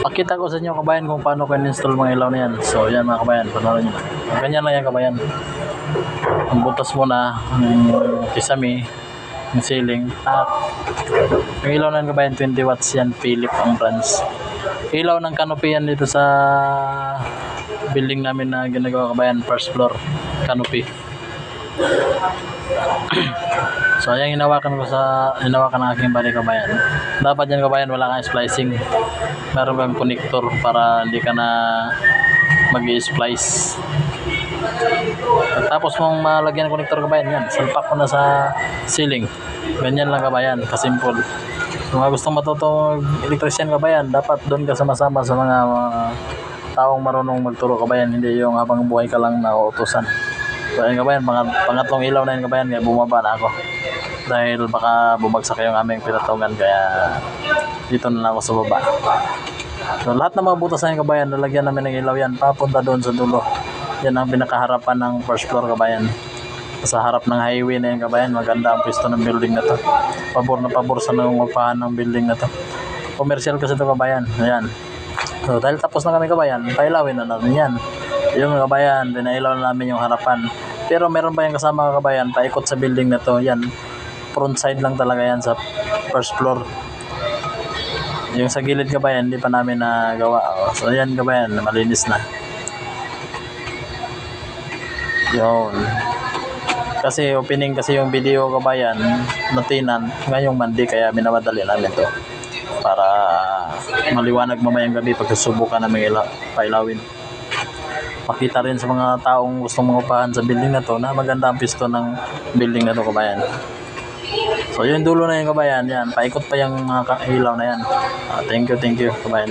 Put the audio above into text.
Pakita ko sa inyo kabayan kung paano ko install mga ilaw na yan. So yan mga kabayan, panoorin nyo. Ganyan lang yan kabayan. Ang butas mo na yung kisame, yung ceiling. Yung ilaw na yan kabayan, 20 watts yan, Philip ang brands. Ilaw ng canopy yan dito sa building namin na ginagawa kabayan, first floor canopy. So ayan, hinawakan ng aking body kabayan. Dapat yan kabayan, wala kang splicing. Meron kang connector para hindi ka na mag-i-splice. Tapos mong malagyan ng connector kabayan, yan, salpak mo na sa ceiling. Ganyan lang kabayan, kasimple. Kung gustong matutong electrician kabayan, dapat doon ka sama-sama sa mga taong marunong magturo kabayan, hindi yung habang buhay ka lang nauutusan. So ayun kabayan, pangatlong ilaw na yun kabayan, kaya bumaba na ako. Dahil baka bumagsak yung aming pinatungan, kaya dito na lang ako sa baba. So lahat ng mga butas na yun kabayan, nalagyan namin ng ilaw yan, papunta doon sa dulo. Yan ang pinakaharapan ng first floor kabayan. Sa harap ng highway na yun kabayan, maganda ang pwesto ng building na to. Pabor na pabor sa nangungupahan ng building na to. Commercial kasi ito kabayan. Ayan. So dahil tapos na kami kabayan, pailawin na natin yan. Yung kabayan, pinailaw na namin yung harapan. Pero meron pa yung kasama kabayan, paikot sa building na to. Yan, front side lang talaga yan sa first floor. Yung sa gilid kabayan, hindi pa namin nagawa. So yan kabayan, malinis na. Yun. Kasi opening kasi yung video kabayan natinan ngayong Monday, kaya minamadali namin to para maliwanag mamayang gabi pag susubukan namin pailawin. Pakita rin sa mga taong gustong mangupahan sa building na to na maganda ang pisto ng building na to kabayan. So yung dulo na yung kabayan, yan, paikot pa yung mga ilaw na yan. Thank you kabayan.